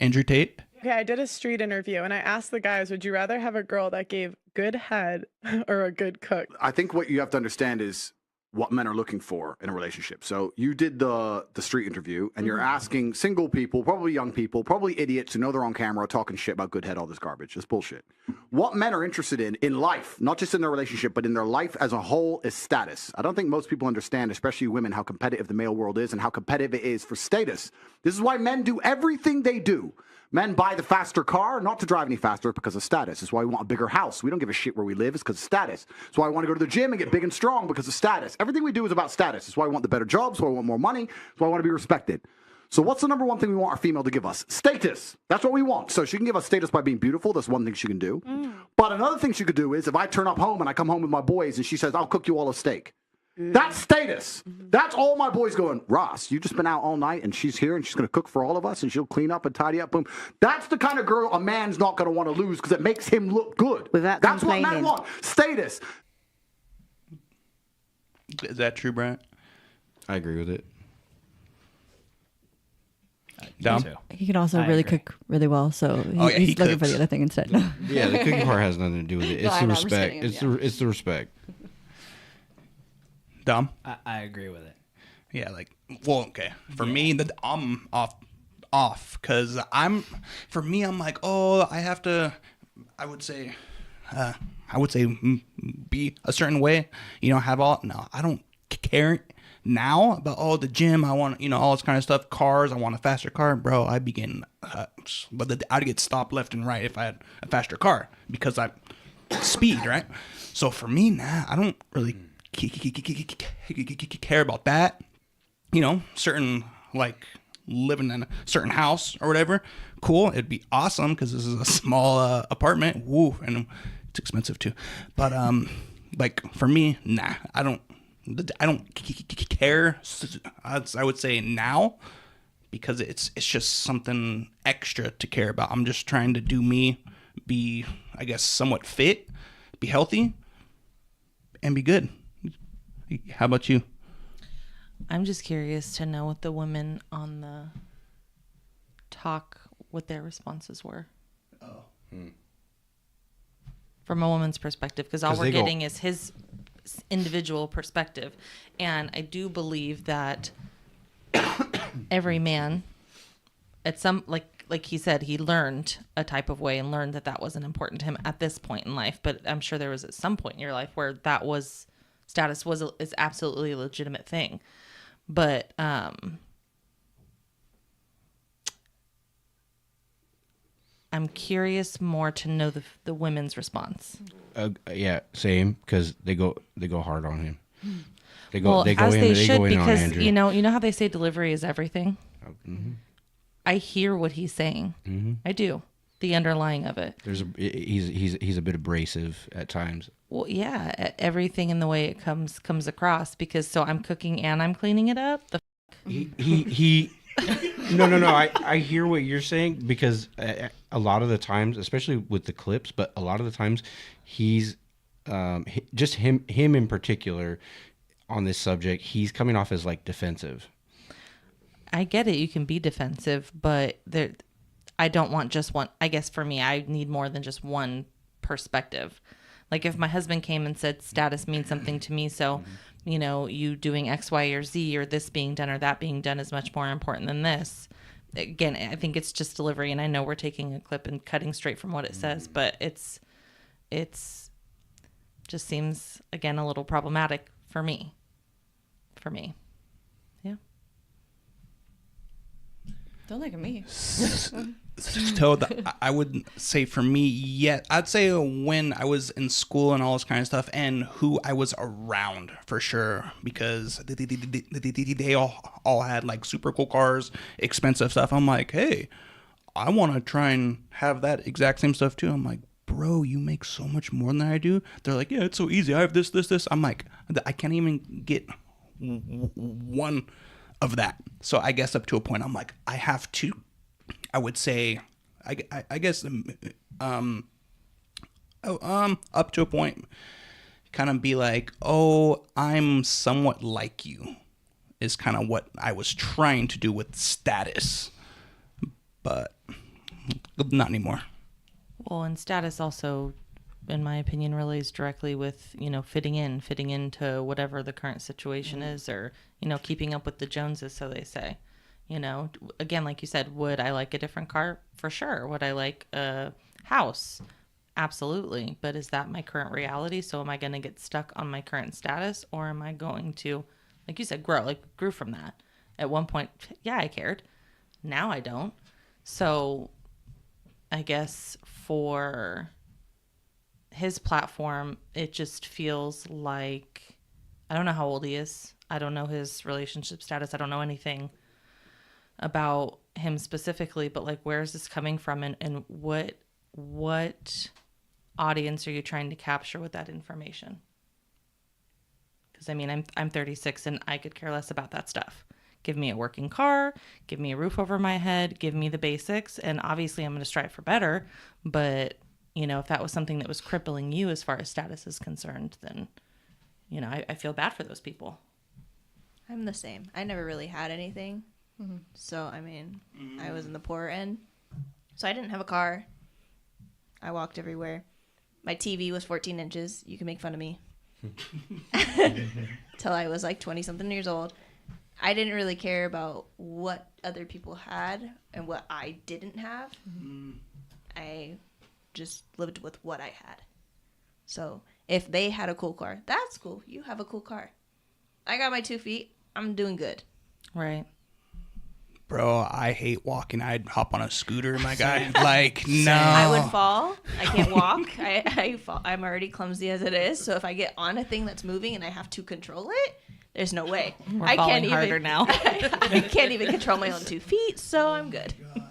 Andrew Tate. Okay, I did a street interview and I asked the guys, would you rather have a girl that gave good head or a good cook? I think what you have to understand is what men are looking for in a relationship. So you did the street interview, and you're asking single people, probably young people, probably idiots who know they're on camera talking shit about good head, all this garbage. It's bullshit. What men are interested in life, not just in their relationship, but in their life as a whole, is status. I don't think most people understand, especially women, how competitive the male world is and how competitive it is for status. This is why men do everything they do. Men buy the faster car, not to drive any faster, because of status. That's why we want a bigger house. We don't give a shit where we live. It's because of status. That's why I want to go to the gym and get big and strong, because of status. Everything we do is about status. That's why I want the better jobs. That's why I want more money. That's why I want to be respected. So what's the number one thing we want our female to give us? Status. That's what we want. So she can give us status by being beautiful. That's one thing she can do. But another thing she could do is if I turn up home and I come home with my boys and she says, I'll cook you all a steak. That's status. That's all my boys going, Ross, you just been out all night and she's here and she's going to cook for all of us and she'll clean up and tidy up. Boom. That's the kind of girl a man's not going to want to lose because it makes him look good. Without That's what complaining. men want. Status. Is that true, Brent? I agree with it. Dom? He can also really cook really well, so he he's looking for cooks. the other thing instead. Yeah, the cooking part has nothing to do with it. It's I the know, I'm just respect. kidding, It's the respect. Dom? I agree with it. Yeah, like, well, okay. For me, I'm off, because for me, I'm like, oh, I have to, I would say, be a certain way, have all, no, I don't care now about, the gym, I want, all this kind of stuff, cars, I want a faster car, bro, I'd be getting, I'd get stopped left and right if I had a faster car, because speed, right? So for me, I don't really care about that. Certain, like, living in a certain house or whatever, cool, it'd be awesome because this is a small apartment, woo, and it's expensive too, but like, for me, I don't care. I would say now, because it's just something extra to care about. I'm just trying to do me, be, I guess, somewhat fit, be healthy, and be good. How about you? I'm just curious to know what the women on the talk, what their responses were. From a woman's perspective, because all we're getting is his individual perspective. And I do believe that every man, at some, like he said, he learned a type of way and learned that wasn't important to him at this point in life. But I'm sure there was at some point in your life where status is absolutely a legitimate thing. But I'm curious more to know the women's response. Yeah, same, because they go hard on him. They go Well, they go as in they they should, go in on because Andrew. you know how they say delivery is everything. Mm-hmm. I hear what he's saying. Mm-hmm. I do. The underlying of it. He's a bit abrasive at times. Well, yeah, everything in the way it comes across, because so I'm cooking and I'm cleaning it up. He No. I hear what you're saying, because a lot of the times, especially with the clips, but a lot of the times he's just him in particular on this subject, he's coming off as like defensive. I get it. You can be defensive, but I don't want just one. I guess for me, I need more than just one perspective. Like if my husband came and said status means something to me, so you doing X, Y, or Z, or this being done or that being done is much more important than this. Again, I think it's just delivery, and I know we're taking a clip and cutting straight from what it says, but it's just seems, again, a little problematic for me. Yeah. Don't look at me. So I would say for me, I'd say when I was in school and all this kind of stuff, and who I was around for sure, because they all had like super cool cars, expensive stuff. I'm like, hey, I want to try and have that exact same stuff too. I'm like, bro, you make so much more than I do. They're like, yeah, it's so easy. I have this. I'm like, I can't even get one of that. So I guess up to a point, I'm like, I have to. I would say, I guess, up to a point, kind of be like, oh, I'm somewhat like you, is kind of what I was trying to do with status. But Not anymore. Well, and status also, in my opinion, relates directly with, fitting into whatever the current situation is, or, keeping up with the Joneses, so they say. Again, like you said, would I like a different car? For sure. Would I like a house? Absolutely. But is that my current reality? So am I going to get stuck on my current status, or am I going to, like you said, grew from that? At one point, yeah, I cared. Now I don't. So I guess for his platform, it just feels like, I don't know how old he is. I don't know his relationship status. I don't know anything about him specifically, but like, where is this coming from, and what audience are you trying to capture with that information? Because I mean, I'm 36 and I could care less about that stuff. Give me a working car, give me a roof over my head, give me the basics, and obviously I'm going to strive for better. But if that was something that was crippling you as far as status is concerned, then I feel bad for those people. I'm the same. I never really had anything. Mm-hmm. So, I mean, I was in the poorer end. So I didn't have a car. I walked everywhere. My TV was 14 inches. You can make fun of me. Till I was like 20-something years old. I didn't really care about what other people had and what I didn't have. Mm-hmm. I just lived with what I had. So if they had a cool car, that's cool. You have a cool car. I got my 2 feet. I'm doing good. Right. Bro, I hate walking. I'd hop on a scooter, my guy. Like, no. I would fall. I can't walk. I fall. I'm already clumsy as it is. So if I get on a thing that's moving and I have to control it, there's no way. I can't even now. I can't even control my own 2 feet, so I'm good.